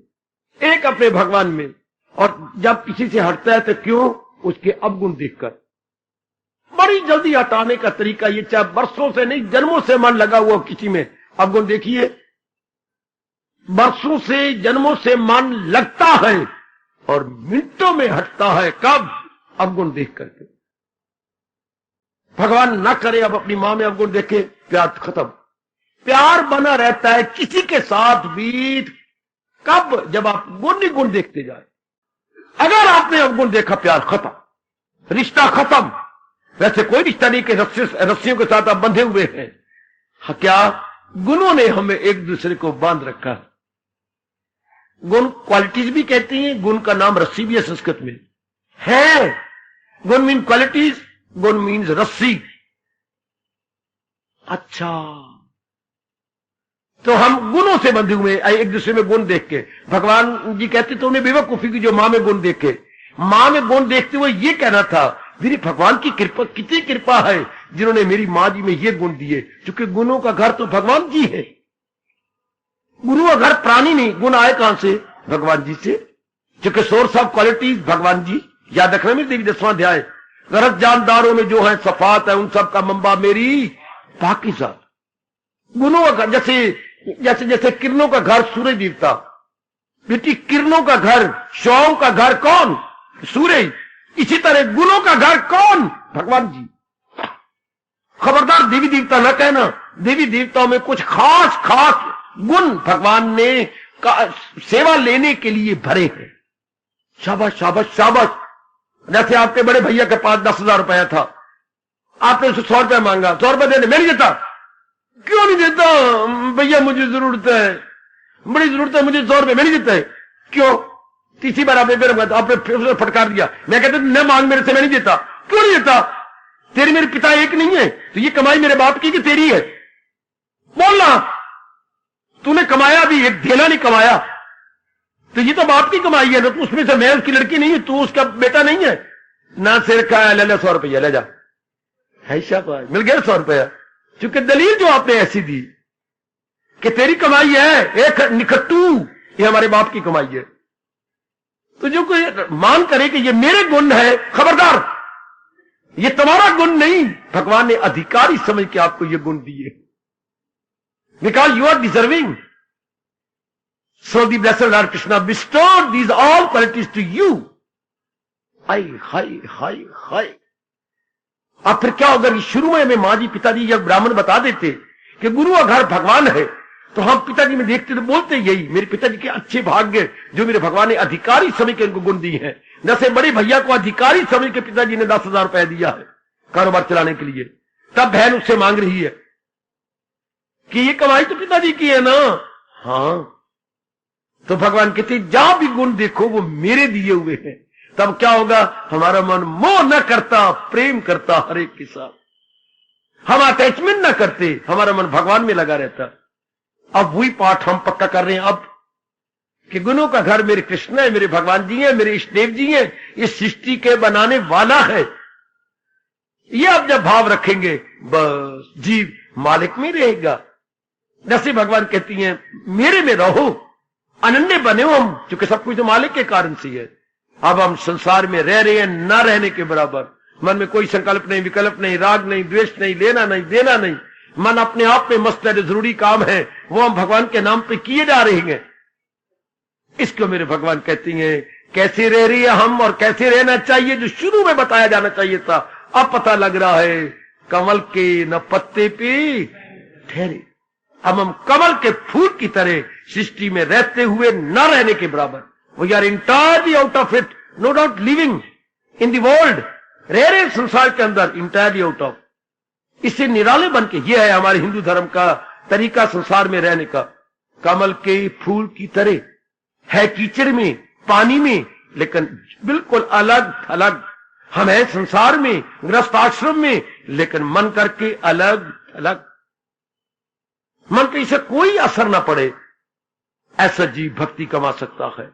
एक अपने भगवान में। और जब किसी से हटता है तो क्यों? उसके अवगुण देखकर। बड़ी जल्दी हटाने का तरीका ये, चाहे वर्षों से नहीं जन्मों से मन लगा हुआ किसी में, अवगुण देखिए, वर्षों से जन्मों से मन लगता है और मिनटों में हटता है। कब? अवगुण देख करके। भगवान ना करे अब अपनी मां में अवगुण देखे, प्यार खत्म। प्यार बना रहता है किसी के साथ भी कब? जब आप गुण ही गुण देखते जाए। अगर आपने अवगुण देखा, प्यार खत्म, रिश्ता खत्म। वैसे कोई रिश्ता नहीं कि रस्सियों के साथ आप बंधे हुए हैं। हाँ, क्या गुणों ने हमें एक दूसरे को बांध रखा है। गुण क्वालिटीज भी कहती हैं, गुण का नाम रस्सी भी है संस्कृत में है। गुण मीन क्वालिटीज, गुण मीन्स रस्सी। अच्छा, तो हम गुणों से बंधे हुए एक दूसरे में गुण देख के। भगवान जी कहते तो उन्हें बेवकूफी की जो मां में गुण देखे। मां में गुण देखते हुए ये कहना था, मेरी भगवान की कृपा, कितनी कृपा है जिन्होंने मेरी मां जी में ये गुण दिए। क्योंकि गुणों का घर तो भगवान जी है। गुरु का घर प्राणी नहीं, गुण आए कहां से? भगवान जी से। क्योंकि सोर्स ऑफ क्वालिटीज भगवान जी। याद रखना मेरी देवी 10वां अध्याय। गरज जानदारों में जो है सफात है, उन सब का मंबा मेरी पाकीज़ात। गुणों का जैसे जैसे किरणों का घर सूरज देवता। बेटी, किरणों का घर, शौओं का घर कौन? सूरज। इसी तरह गुणों का घर कौन? भगवान जी। खबरदार देवी देवता न कहना। देवी देवताओं में कुछ खास खास गुण भगवान ने सेवा लेने के लिए भरे हैं। शाबाश शाबाश शाबाश। जैसे आपके बड़े भैया के पास 10,000 रुपया था, आपने उसे 100 रुपया मांगा, 100 रुपया देने, मैं नहीं देता। क्यों नहीं देता? भैया मुझे जरूरत है, बड़ी जरूरत है मुझे, 100 रुपये, मैं नहीं देता है। क्यों? तीसरी बार आपने फिर उसे फटकार दिया। मैं कहता न मांग मेरे से, मैं नहीं देता। क्यों नहीं देता? तेरे मेरे पिता एक नहीं है, तो ये कमाई मेरे बाप की कि तेरी है? बोलना। तूने कमाया भी, एक देना नहीं कमाया, तो ये तो बाप की कमाई है ना। तो उसमें से मैं उसकी लड़की नहीं है, तू उसका बेटा नहीं है ना। सिर का ले 100 रुपया, ले जा, है शाबाश, मिल गया 100 रुपया। क्योंकि दलील जो आपने ऐसी दी कि तेरी कमाई है, एक निकट्टू, ये हमारे बाप की कमाई है। तो जो कोई मान करे कि ये मेरे गुण है, खबरदार, ये तुम्हारा गुण नहीं, भगवान ने अधिकारी समझ के आपको ये गुण दिए, because you are deserving. So the blessed Lord Krishna bestowed these all qualities to you. हाय। अब फिर क्या होगा? शुरू में हमें माँ जी पिताजी जब ब्राह्मण बता देते कि गुरु का घर भगवान है, तो हम पिताजी में देखते तो बोलते यही, मेरे पिताजी के अच्छे भाग्य जो मेरे भगवान ने अधिकारी समझ के उनको गुण दिए हैं। जैसे बड़े भैया को अधिकारी समझ के पिताजी ने 10,000 रुपया दिया है कारोबार चलाने के लिए। तब बहन उससे मांग रही है कि ये कमाई तो पिताजी की है ना। हाँ, तो भगवान कहते जहां भी गुण देखो वो मेरे दिए हुए हैं। तब क्या होगा? हमारा मन मोह न करता, प्रेम करता हर एक के साथ। हम अटैचमेंट न करते, हमारा मन भगवान में लगा रहता। अब वही पाठ हम पक्का कर रहे हैं अब कि गुणों का घर मेरे कृष्ण है, मेरे भगवान जी हैं, मेरे इष्टदेव जी हैं, इस सृष्टि के बनाने वाला है। ये अब जब भाव रखेंगे, बस जीव मालिक में रहेगा। जैसे भगवान कहती हैं मेरे में रहो, अनन्य बने हो हम, क्योंकि सब कुछ तो मालिक के कारण से है। अब हम संसार में रह रहे हैं न रहने के बराबर। मन में कोई संकल्प नहीं, विकल्प नहीं, राग नहीं, द्वेष नहीं, लेना नहीं, देना नहीं। मन अपने आप में मस्त है, जो जरूरी काम है वो हम भगवान के नाम पे किए जा रहे हैं। इसको मेरे भगवान कहती हैं कैसे रह रही है हम और कैसे रहना चाहिए, जो शुरू में बताया जाना चाहिए था। अब पता लग रहा है कमल के न पत्ते पे ठहरे। अब हम कमल के फूल की तरह सृष्टि में रहते हुए न रहने के बराबर। We are entirely out of it, no doubt living in the world, रह रहे संसार के अंदर इंटायरली आउट ऑफ। इससे निराले बन के, यह है हमारे हिंदू धर्म का तरीका संसार में रहने का। कमल के फूल की तरह है, कीचड़ में, पानी में, लेकिन बिल्कुल अलग थलग। हम हैं संसार में, गृहस्थ आश्रम में, लेकिन मन करके अलग थलग। मन के इसे कोई असर ना पड़े, ऐसा जीव भक्ति कमा सकता है।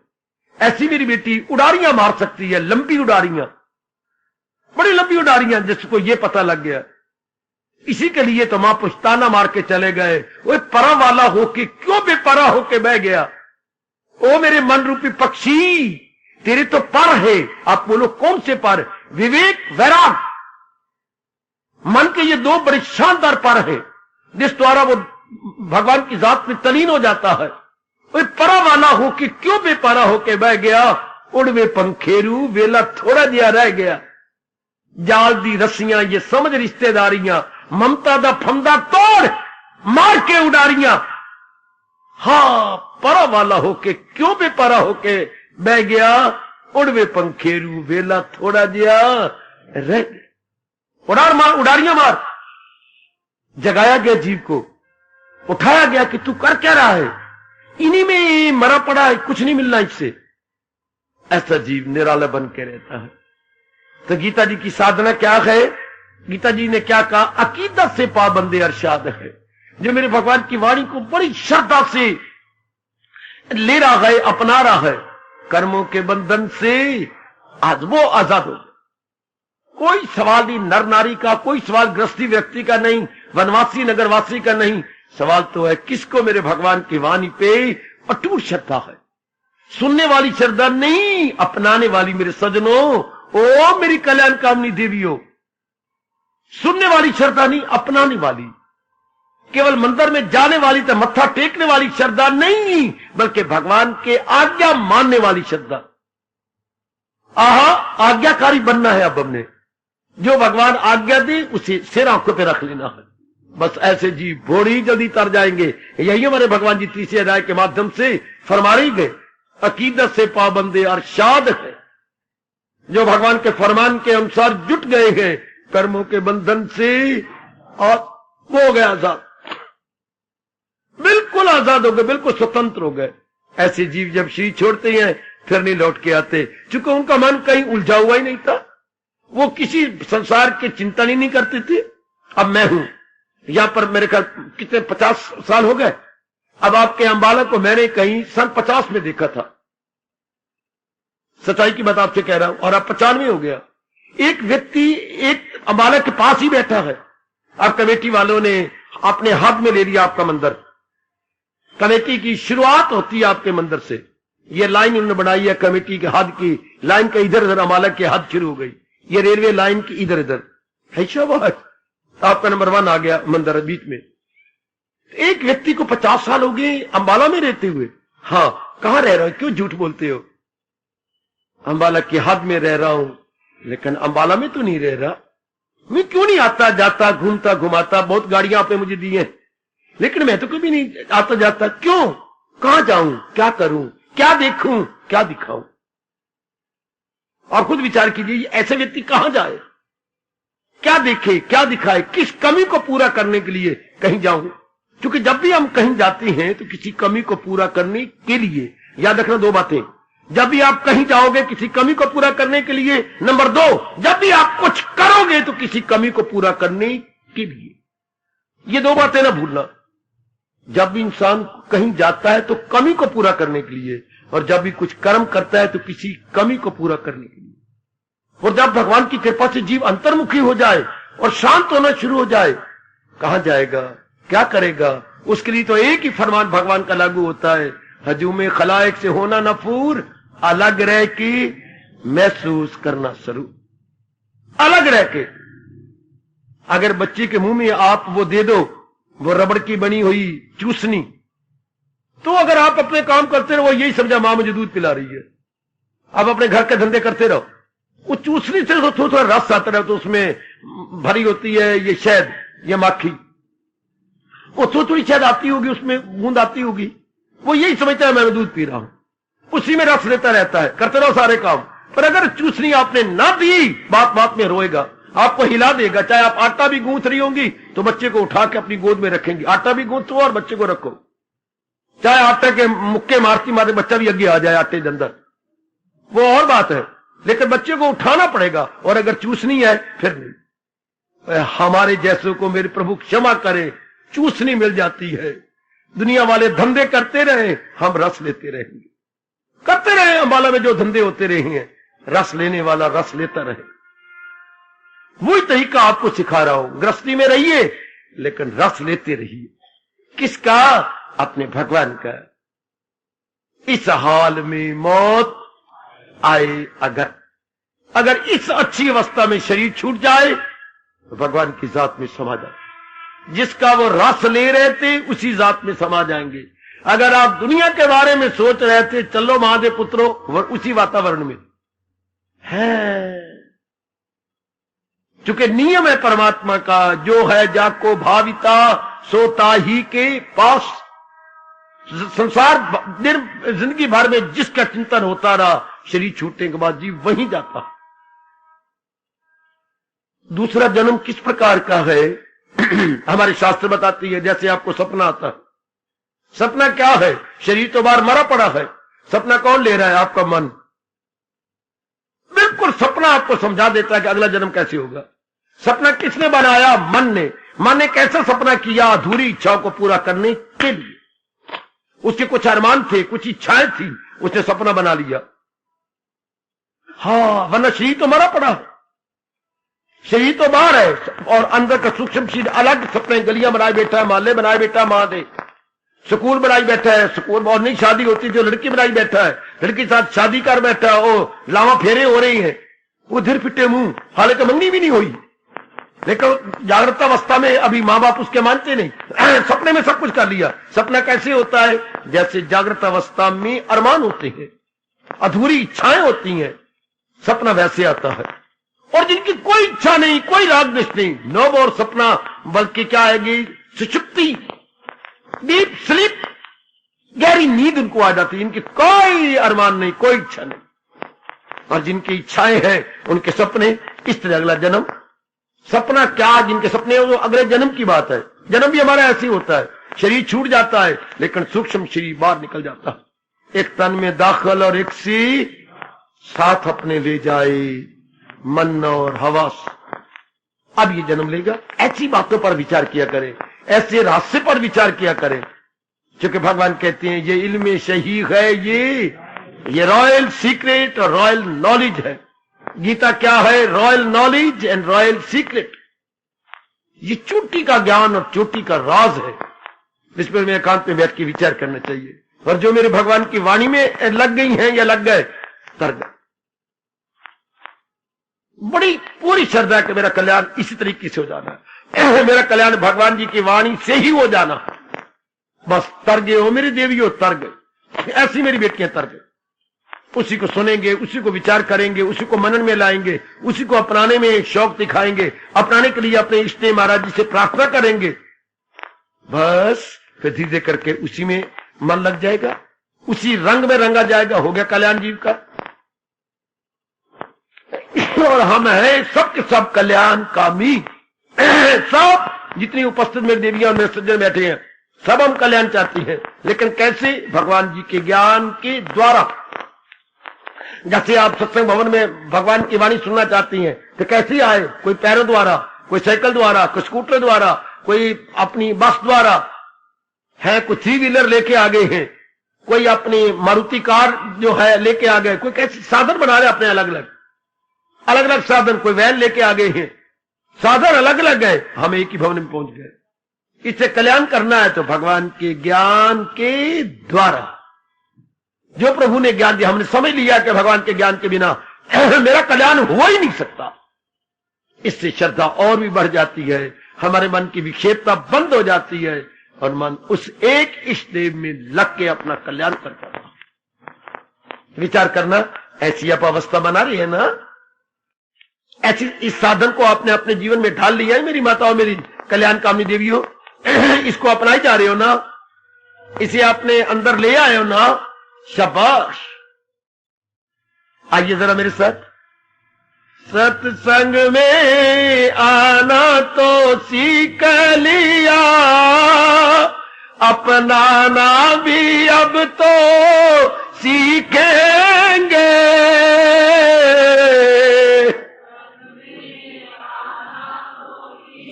ऐसी मेरी बेटी उड़ारियां मार सकती है, लंबी उड़ारियां, बड़ी लंबी उड़ारियां, जिसको ये पता लग गया इसी के लिए तो मां पुश्ताना मार के चले गए, वो परा वाला होके क्यों बेपरा होके बह गया? ओ मेरे मन रूपी पक्षी, तेरे तो पर है। आप बोलो कौन से पर? विवेक, वैराग, मन के ये दो बड़े शानदार पर हैं, जिस द्वारा वो भगवान की जात में तलीन हो जाता है। वो परा वाला होके क्यों बेपरा होके बह गया? उड़वे पंखेरू, वेला थोड़ा दिया रह गया। जाल दी रस्सियां ये समझ रिश्तेदारियां, ममता दा फंदा तोड़ मार के उडारियां। हां, परा वाला होके क्यों बेपरा होके बह गया? उड़वे पंखेरू, वेला थोड़ा दिया रह गया। उड़ार मार, उडारियां मार। जगाया गया जीव को, उठाया गया कि तू कर क्या रहा है? इन्हीं में मरा पड़ा है, कुछ नहीं मिलना इससे। ऐसा जीव निराला बन के रहता है। तो गीता जी की साधना क्या है? गीता जी ने क्या कहा? अकीदत से पाबंदे अरशाद है। जो मेरे भगवान की वाणी को बड़ी श्रद्धा से ले रहा है, अपना रहा है, कर्मों के बंधन से आज वो आजाद हो। कोई सवाल नहीं नर नारी का, कोई सवाल गृहस्थी व्यक्ति का नहीं, वनवासी नगरवासी का नहीं। सवाल तो है किसको मेरे भगवान की वाणी पे अटूट श्रद्धा है। सुनने वाली श्रद्धा नहीं, अपनाने वाली मेरे सजनों, ओ मेरी कल्याण कामनी देवियों। सुनने वाली श्रद्धा नहीं, अपनाने वाली। केवल मंदिर में जाने वाली तो मत्था टेकने वाली श्रद्धा नहीं, बल्कि भगवान के आज्ञा मानने वाली श्रद्धा। आहा, आज्ञाकारी बनना है। अब हमने जो भगवान आज्ञा दे उसे सिर आंखों पे रख लेना है। बस ऐसे जीव बड़ी जल्दी तर जाएंगे। यही हमारे भगवान जी तीसरी अध्याय के माध्यम से फरमा ही गए। अकीदत से पाबंदे अरशाद है। जो भगवान के फरमान के अनुसार जुट गए हैं कर्मों के बंधन से, और वो हो गए आजाद, बिल्कुल आजाद हो गए, बिल्कुल स्वतंत्र हो गए। ऐसे जीव जब शरीर छोड़ते हैं फिर नहीं लौट के आते, क्योंकि उनका मन कहीं उलझा हुआ ही नहीं था। वो किसी संसार के चिंतन ही नहीं करते थे। अब मैं हूं यहां पर, मेरे ख्याल कितने 50 साल हो गए। अब आपके अंबाला को मैंने कहीं सन 50 में देखा था, सच्चाई की बात आपसे कह रहा हूं, और अब 95 हो गया। एक व्यक्ति एक अंबाला के पास ही बैठा है। अब कमेटी वालों ने अपने हाथ में ले लिया आपका मंदिर। कमेटी की शुरुआत होती है आपके मंदिर से। ये लाइन उन्होंने बनाई है कमेटी के हद की, लाइन के इधर उधर अंबाला की हद शुरू हो गई। ये रेलवे लाइन की इधर इधर है। शाबाश, आपका नंबर 1 आ गया मंदिर बीच में। एक व्यक्ति को 50 साल हो गए अंबाला में रहते हुए। हाँ, कहां रह रहे हो? क्यों झूठ बोलते हो? अंबाला की हद में रह रहा हूं, लेकिन अंबाला में तो नहीं रह रहा। मैं क्यों नहीं आता जाता, घूमता घुमाता, बहुत गाड़ियां आपने मुझे दी हैं, लेकिन मैं तो कभी नहीं आता जाता। क्यों? कहां जाऊं, क्या करूं, क्या देखूं, क्या दिखाऊं? और खुद विचार कीजिए, ऐसे व्यक्ति कहां जाए, क्या देखे, क्या दिखाए, किस कमी को पूरा करने के लिए कहीं जाऊं? क्योंकि जब भी हम कहीं जाते हैं तो किसी कमी को पूरा करने के लिए, याद रखना 2 बातें। जब भी आप कहीं जाओगे किसी कमी को पूरा करने के लिए, नंबर 2, जब भी आप कुछ करोगे तो किसी कमी को पूरा करने के लिए। ये 2 बातें ना भूलना। जब भी इंसान कहीं जाता है तो कमी को पूरा करने के लिए, और जब भी कुछ कर्म करता है तो किसी कमी को पूरा करने के लिए। और जब भगवान की कृपा से जीव अंतर्मुखी हो जाए और शांत होना शुरू हो जाए, कहां जाएगा, क्या करेगा? उसके लिए तो एक ही फरमान भगवान का लागू होता है, हजूमे खलाइक से होना नफूर, अलग रह के महसूस करना शुरू। अलग रह के। अगर बच्चे के मुंह में आप वो दे दो, वो रबड़ की बनी हुई चूसनी, तो अगर आप अपने काम करते रहो, वो यही समझा मां मुझे दूध पिला रही है। आप अपने घर के धंधे करते रहो, वो चूसनी से तो थोड़ा रस आता रहे, तो उसमें भरी होती है ये शहद, ये माखी, वो थोड़ी शहद आती होगी, उसमें बूंद आती होगी, वो यही समझता है मैं दूध पी रहा हूं, उसी में रस लेता रहता है, करते रहो सारे काम। पर अगर चूसनी आपने ना दी, बात बात में रोएगा, आपको हिला देगा। चाहे आप आटा भी गूंथ रही होंगी तो बच्चे को उठा के अपनी गोद में रखेंगी, आटा भी गूंथो और बच्चे को रखो। चाहे आटे के मुक्के मारती मारते बच्चा भी आगे आ जाए आटे के अंदर, वो और बात है, लेकिन बच्चे को उठाना पड़ेगा। और अगर चूसनी है फिर नहीं। हमारे जैसों को मेरे प्रभु क्षमा करे, चूसनी मिल जाती है। दुनिया वाले धंधे करते रहे, हम रस लेते रहेंगे। करते रहे, अंबाला में जो धंधे होते रहे हैं, रस लेने वाला रस लेता रहे। वही तरीका आपको सिखा रहा हूं। गृहस्थी में रहिए लेकिन रस लेते रहिए। किसका? अपने भगवान का। इस हाल में मौत आए अगर इस अच्छी अवस्था में शरीर छूट जाए तो भगवान की जात में समा जाए। जिसका वो रस ले रहे थे उसी जात में समा जाएंगे। अगर आप दुनिया के बारे में सोच रहे थे, चलो महादेव पुत्रो, उसी वातावरण में है। चूंकि नियम है परमात्मा का, जो है जाको भाविता सोता ही के पास। संसार जिंदगी भर में जिसका चिंतन होता रहा, शरीर छूटने के बाद जीव वहीं जाता। दूसरा जन्म किस प्रकार का है? हमारे शास्त्र बताती है। जैसे आपको सपना आता है। सपना क्या है? शरीर तो बाहर मरा पड़ा है। सपना कौन ले रहा है? आपका मन। बिल्कुल सपना आपको समझा देता है कि अगला जन्म कैसे होगा। सपना किसने बनाया? मन ने। मन ने कैसा सपना किया? अधूरी इच्छाओं को पूरा करने के लिए। उसके कुछ अरमान थे, कुछ इच्छाएं थी, उसने सपना बना लिया। हाँ, वरना शरीर तो मरा पड़ा है। शरीर तो बाहर है और अंदर का सूक्ष्म शरीर अलग सपने, गलियां बनाए बैठा है, मोहल्ले बनाए बैठा है, महादेव स्कूल बनाई बैठा है। स्कूल और नहीं शादी होती जो लड़की बनाई बैठा है, लड़की साथ शादी कर बैठा है। वो लावा फेरे हो रही है, वो धीर पिटे मुंह, हालांकि मंगनी भी नहीं हुई, लेकिन जागृत अवस्था में अभी माँ बाप उसके मानते नहीं। सपने में सब कुछ कर लिया। सपना कैसे होता है? जैसे जागृत अवस्था में अरमान होते हैं, अधूरी इच्छाएं होती हैं, सपना वैसे आता है। और जिनकी कोई इच्छा नहीं, कोई राग द्वेष नहीं, नो मोर सपना, बल्कि क्या आएगी? सुषुप्ति, डीप स्लीप, गहरी नींद उनको आ जाती है। इनकी कोई अरमान नहीं, कोई इच्छा नहीं। और जिनकी इच्छाएं हैं उनके सपने इस तरह अगला जन्म। सपना क्या? जिनके सपने वो अगले जन्म की बात है। जन्म भी हमारा ऐसे ही होता है। शरीर छूट जाता है लेकिन सूक्ष्म शरीर बाहर निकल जाता है। एक तन में दाखिल और एक सी साथ अपने ले जाए, मन और हवास। अब ये जन्म लेगा। ऐसी बातों पर विचार किया करें, ऐसे रहस्य पर विचार किया करें। क्योंकि भगवान कहते हैं ये इल्म सही है, ये रॉयल सीक्रेट और रॉयल नॉलेज है। गीता क्या है? Royal knowledge and royal secret. ये चोटी का ज्ञान और चोटी का राज है, जिस पर मैं एकांत में बैठ के विचार करना चाहिए। और जो मेरे भगवान की वाणी में लग गई हैं या लग गए, तर गए। बड़ी पूरी श्रद्धा कि मेरा कल्याण इसी तरीके से हो जाना है। मेरा कल्याण भगवान जी की वाणी से ही हो जाना। बस तर गए हो मेरी देवी, हो तर गए। ऐसी मेरी बेटियां तर गए। उसी को सुनेंगे, उसी को विचार करेंगे, उसी को मनन में लाएंगे, उसी को अपनाने में शौक दिखाएंगे, अपनाने के लिए अपने इष्ट महाराज जी से प्रार्थना करेंगे। बस फिर धीरे करके उसी में मन लग जाएगा, उसी रंग में रंगा जाएगा। हो गया कल्याण जीव का। और हम हैं सबके सब कल्याण कामी। सब जितनी उपस्थित मेरी देवियां और मेरे सज्जन बैठे हैं, सब हम कल्याण चाहती हैं। लेकिन कैसे? भगवान जी के ज्ञान के द्वारा। जैसे आप सत्संग भवन में भगवान की वाणी सुनना चाहती हैं तो कैसे आए? कोई पैरों द्वारा, कोई साइकिल द्वारा, कोई स्कूटर द्वारा, कोई अपनी बस द्वारा है, कोई थ्री व्हीलर लेके आ गए हैं, कोई अपनी मारुति कार जो है लेके आ गए। कोई कैसे साधन बना रहे अपने अलग अलग साधन। कोई वैन लेके आ गए हैं, साधन अलग अलग है, हम एक ही भवन में पहुंच गए। इससे कल्याण करना है तो भगवान के ज्ञान के द्वारा। जो प्रभु ने ज्ञान दिया, हमने समझ लिया कि भगवान के ज्ञान के बिना मेरा कल्याण हो ही नहीं सकता। इससे श्रद्धा और भी बढ़ जाती है, हमारे मन की विक्षेपता बंद हो जाती है और मन उस एक इष्ट देव में लग के अपना कल्याण करता है। विचार करना, ऐसी आप अवस्था बना रही है ना, ऐसी इस साधन को आपने अपने जीवन में ढाल लिया है मेरी माताओं, मेरी कल्याण कामनी देवियों। इसको अपनाई जा रहे हो ना, इसे आपने अंदर ले आए हो ना, शाबाश। आइए जरा मेरे साथ। सत्संग में आना तो सीख लिया, अपनाना भी अब तो सीखेंगे।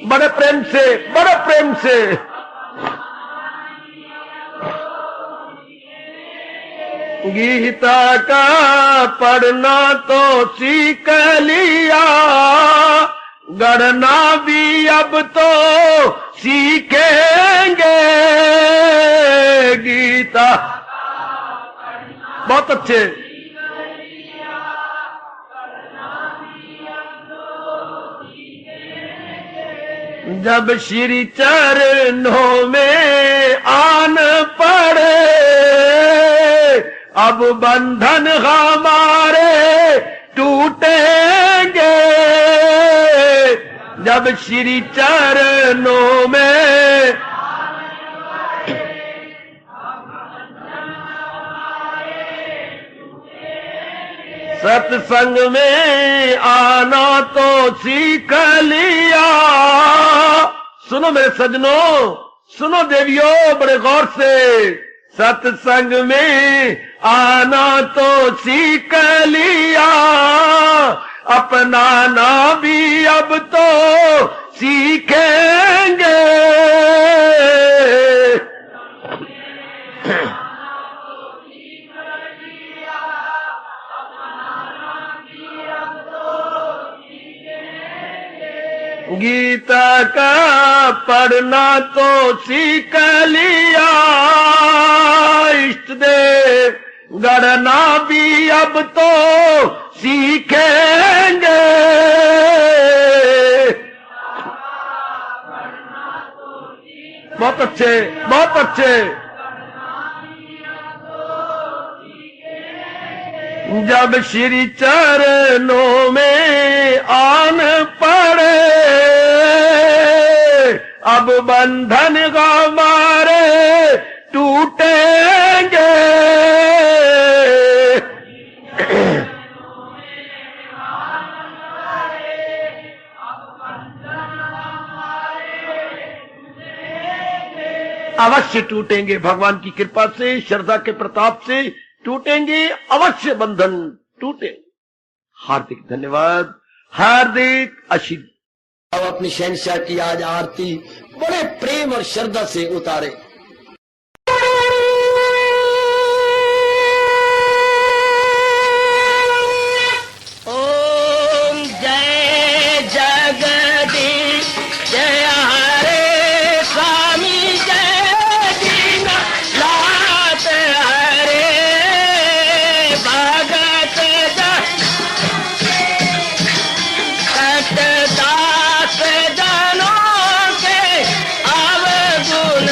बड़े प्रेम से, बड़े प्रेम से। गीता का पढ़ना तो सीख लिया, गढ़ना भी अब तो सीखेंगे गीता। बहुत अच्छे। जब श्री चरणों में आन पड़े अब बंधन हमारे टूटेंगे। जब श्री चरणों में सत्संग में आना तो सीख लिया। सुनो मेरे सजनों, सुनो देवियों बड़े गौर से। सत्संग में आना तो सीख लिया, अपनाना भी अब तो सीखेंगे। गीता का पढ़ना तो सीख लिया, इष्ट देव गढ़ना भी अब तो सीखेंगे। बहुत अच्छे, बहुत अच्छे। जब श्री चरणों में आन पड़े अब बंधन हमारे टूटेंगे। अवश्य टूटेंगे, भगवान की कृपा से, श्रद्धा के प्रताप से टूटेंगे, अवश्य बंधन टूटे। हार्दिक धन्यवाद, हार्दिक आशीर्वाद। अब अपनी शहंशाह की आज आरती बड़े प्रेम और श्रद्धा से उतारे। ओम जय जगदीश जय हरे स्वामी जय दीनानाथ हरे भगत दास जनों के अवगुण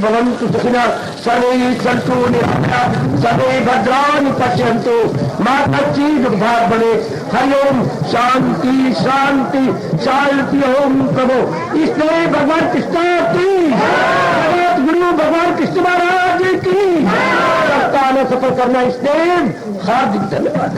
भवन्तु सुखिनः सर्वे सन्तु निरामयाः सर्वे भद्राणि पश्यन्तु मा कश्चित् दुःखभाग् भवेत्। हरि ओम शांति शांति शांति। ओम प्रभु इसलिए भगवान कृष्ण की जगत गुरु भगवान कृष्ण महाराज की सप्ताह में सफल करना इसलिए हार्दिक धन्यवाद।